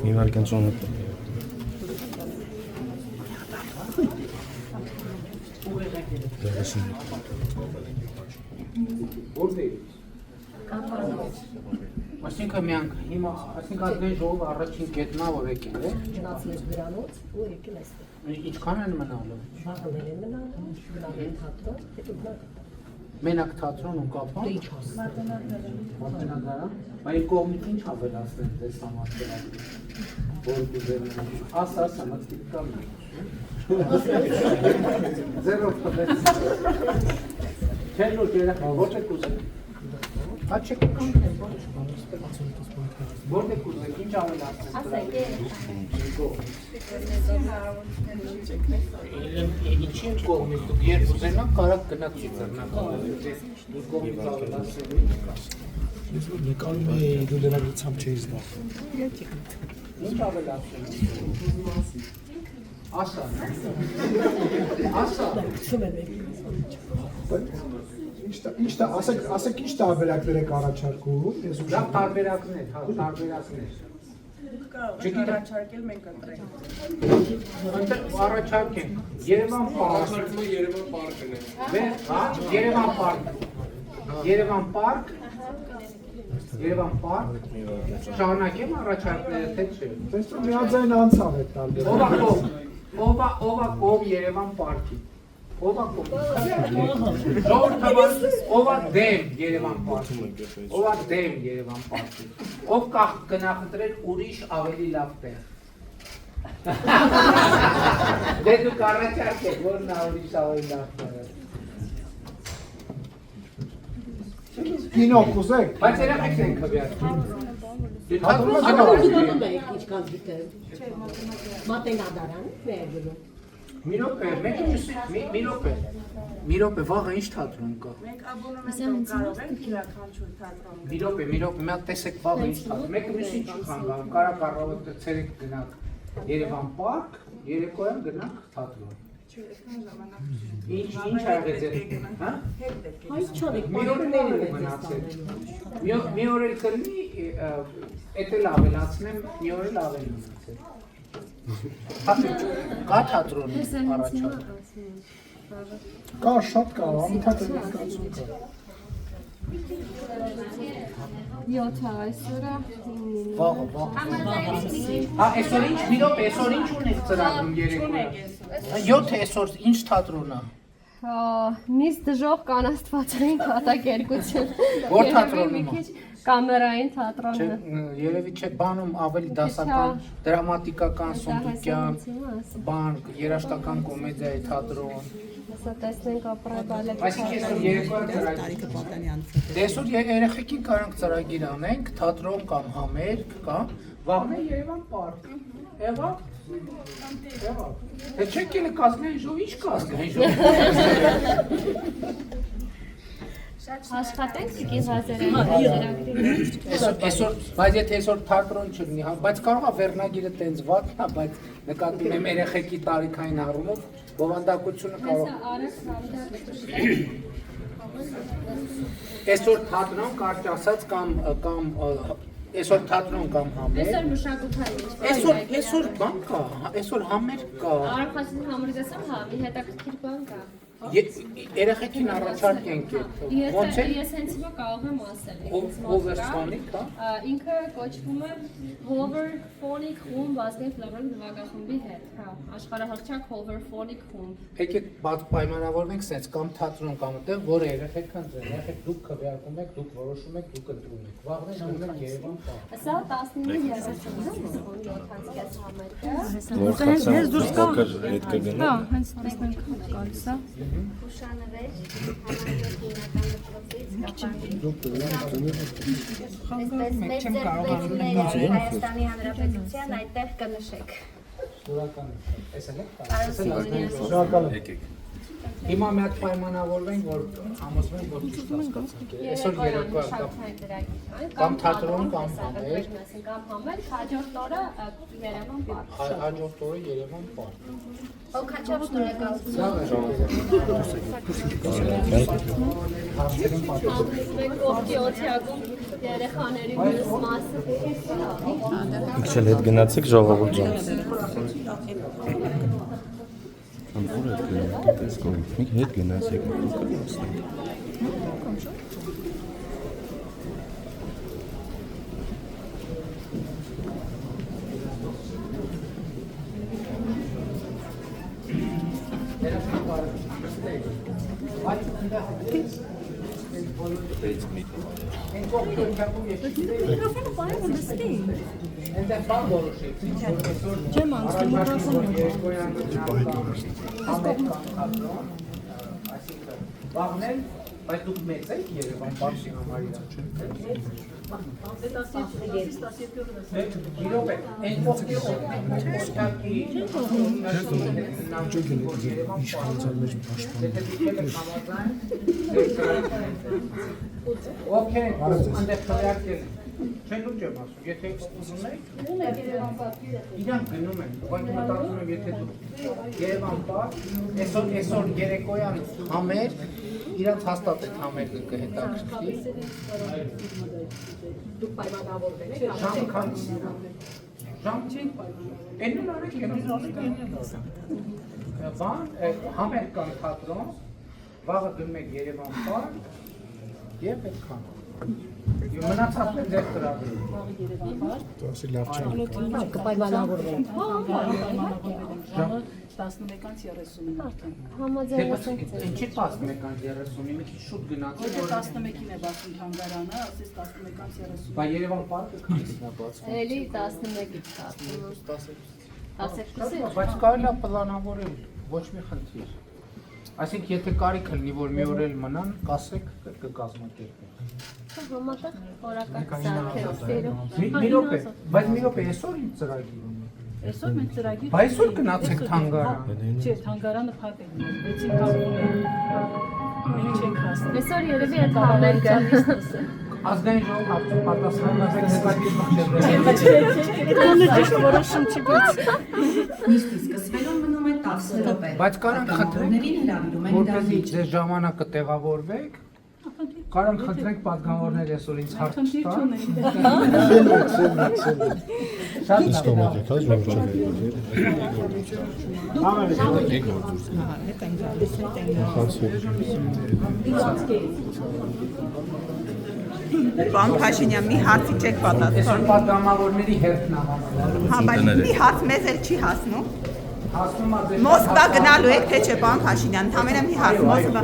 Mivel canzone? Այսինքն միանք, հիմա, այսինքն ազգային ժողովը առաջին կետնա, որ եկել է։ Գնացինք դրանոց ու եկել այստեղ։ Ինչքան են մնալու։ Շաղվել են մնալու, գնալու թատրոն, հետո գնալու։ Մենակ թատրոն ու կապան։ Դե ինչ ասում։ Մարտինադարան։ Բայց կողմից ինչ ավելացնեն դες համացել։ Որ դուզեն։ Ասա, մտիկ կամ։ Զերո ֆտես։ Չելո դերախ ոչ է կուզեն։ Աչեք որտե կուզեք ինչ ավելացնեն։ Ասեք Ինչին կողմից դուք երբ ուզենաք կարակ գնաք ծիծեռնական դուք կողմից ավելացնելու նկարում է դու լրագրությամբ չէի զգա։ ինչ ավելացնելու ասա Ինչ դա ասեք ինչ տարբերակներ եք առաջարկում ես դա տարբերակներ Կարող առաջարկել մենք ընտրենք։ առաջարկենք Երևան պարկ Երևան պարկ շարունակեմ առաջարկները թե չէ տեսնում միաձայն անցավ է տարբեր ովա կով Երևան պարկի ովա կով ովա դեմ Երևան պարկի ով գնահատել ուրիշ ավելի լավ տեղ դե դուք առաջարկեք որն է ուրիշ ավելի լավ տեղը կինո կուզեք բայց երեխեք են քվեարկում Անում եք ինչքան գիտեմ։ Մատենադարան վերջում։ մի րոպե վաղը ինչ թատրոն կա Մենք աբոնեմենտ կարող ենք յուրաքանչյուր թատրոն։ մի րոպե մի հատ տեսեք վաղը ինչ թատրոն մեկը մյուսին չի խանգարում կարակ առավոտը ցերեկ գնաք Երևան պարկ երեկոյան գնաք թատրոն Ինչ աղեց է, հա? Այս չանեք, մի օր էլ մնացել մի օր էլ կլնի էդ էլ ավելացնեմ մի օր էլ ավելի մնացել կա թատրոն առաջապ կա շատ կա անընդհատ ներկայացում կա 7 այսօրը վաղը այսօր ինչ մի րոպե այսօր ինչ ունեք ծրագրում երեկոյը 7 այսօր ինչ թատրոն է Միս դժող կանաստվածային կատակերգություն Որ թատրոնում է Կամերային թատրոնը Երևի չէ բանում ավելի դասական դրամատիկական սունդուկյան բան երաժշտական կոմեդիայի թատրոն Հեսա տեսնենք ապրայ բալետ Այսինքն այսօր երեկոյան ծրագիր Այսօր երեխեքին կարանք ծրագիր անենք թատրոն կամ համերգ կամ վաղն է Երևան պարկ Եղավ Թե չեք ելը կազգային ժով, ինչ կազգային ժով Աշխատենք Տիկին Ղազարյանի Բայց եթե այսօր թատրոն չլինի, բայց կարող է վերնագիրը տենց վատն է, բայց նկատում եմ երեխեքի տարիքային առումով բովանդակությունը կարող Այսօր թատրոն կարճ ասած կամ Այսօր թատրոն կամ համերգ Այսօր մշակութային Այսօր բան կա, այսօր համերգ կա Արարքաշին համերգասան հա, մի հետաքրքիր բան կա Երեխեքին առաջարկենք ոնց է Ես հենց հիմա կարող եմ ասել Hover Phonic, հա? Ինքը կոչվում է Hover Phonic խումբ ազգային ֆիլհարմոնիկ նվագախմբի հետ, հա, աշխարհահռչակ Hover Phonic խումբ։ Եկեք պայմանավորվենք սենց կամ թատրոն կամ այդտեղ, որը երեխեք ընտրեն, երեխեք դուք քվեարկում եք, դուք որոշում եք, դուք ընտրում եք։ Վաղն են ունենք Երևան պարկ։ Սա 19:30 Հենց դուրս կա։ Հետ կգնա։ Հա, հենց տեսնենք գալիս է։ Ուշանվեր համայնքի հիմնական դպրոցից Այսպես մեծ ձեռքբերումները Հայաստանի Հանրապետության այդտեղ կնշեք Շնորհակալ եմ։ Էսել եք։ Շնորհակալ եմ։ Եկեք։ Հիմա մի հատ պայմանավորվենք, որ համոզվենք, որ ճիշտ հասկացանք։ Այսօր երեկո կամ թատրոն կամ համեր, կամ համեր, հաջորդ օրը Երևան պարկ։ հաջորդ օրը Երևան պարկ։ Օքաչապ դուրեկալ։ Հարցերին պատասխան։ Մենք կողքի օթյակում երեխաների մյուս մասը։ Իք չել հետ գնացիք ժողովուրդ ջան։ Անուր հետ գնացիք, տես կողմ։ Միք հետ գնացիք։ Այնտեղ բան որոշեցինք, որ այսօր չեմ անցնում այսինքն վաղնել, բայց դուք մեծ եք Երևան պարքի համարի իրոք է, այն կողքի օթյակի օքեյ, այնտեղ քրեակել չեն դուք չեմ ասում, եթե ուզում եք, իրանք գնում են, ուղղակի մտածում եմ, եթե դուք Երևան պարկ, այսօր երեկոյան համեր, իրանք հաստատ եք համերգը կհետաքրքրի։ Դուք պայմանավորվել եք։ Ժամ քանիսի։ Ժամ չի։ Էնն արեք, էնն արեք։ Բան, համերգ կան թատրոն, վաղը գնում եք Երևան պարկ եւ այդքան։ Եվ մնացածն է ձեր տրավելու։ Դասի լավ չեմ։ Կպայմանավորվենք։ 11-ից 30-ին արդեն։ Համաձայնեցինք։ Ինչի 11-ից 30-ի մի քիչ շուտ գնացել, որ 11-ին է բացում թանգարանը, ասես 11-ից 30-ին։ բա Երևան պարկը քանիսն է բացվում։ Էլի 11-ից ստացվում։ 12-ից։ Բայց կարելի է պլանավորել, ոչ մի խնդիր։ Այսինքն եթե կարիք լինի, որ մի օր էլ մնան, կասեք, կկազմակերպենք։ Համատեղ օրական սարքերով։ Մի րոպե, բայց մի րոպե, այսօր ինչ ծրագիր ունի։ Այսօր մենք ծրագիր։ Բայց այսօր գնացեք թանգարան։ Չէ, թանգարանը փակ է գնում, 6-ին կապում է։ Մենք չենք հասնում։ Այսօր երևի այդ համերգը։ Ազգային ժողովուրդ պատասխանատու ծրագիր մտցրել։ Նիստի սկսվելուն մնում է 10 րոպե։ Բայց կարանք խնդրենք, հրավիրում են որպեսզի ձեր ժամանակը տեղավորվեք, կարանք խնդրենք պատգամավորներ այսօր ինձ հարց տան։ Շատ լավ։ Պարոն Փաշինյան, մի հարցի չեք Այսօր պատասխանում։ պատգամավորների հերթն է համարվում։ Հա, բայց մի հարց մեզ էլ չի հասնում։ Հասնում է ձեր Մոսկվա գնալու եք, թե չէ, պարոն Փաշինյան, համենը մի հարց, Մոսկվա։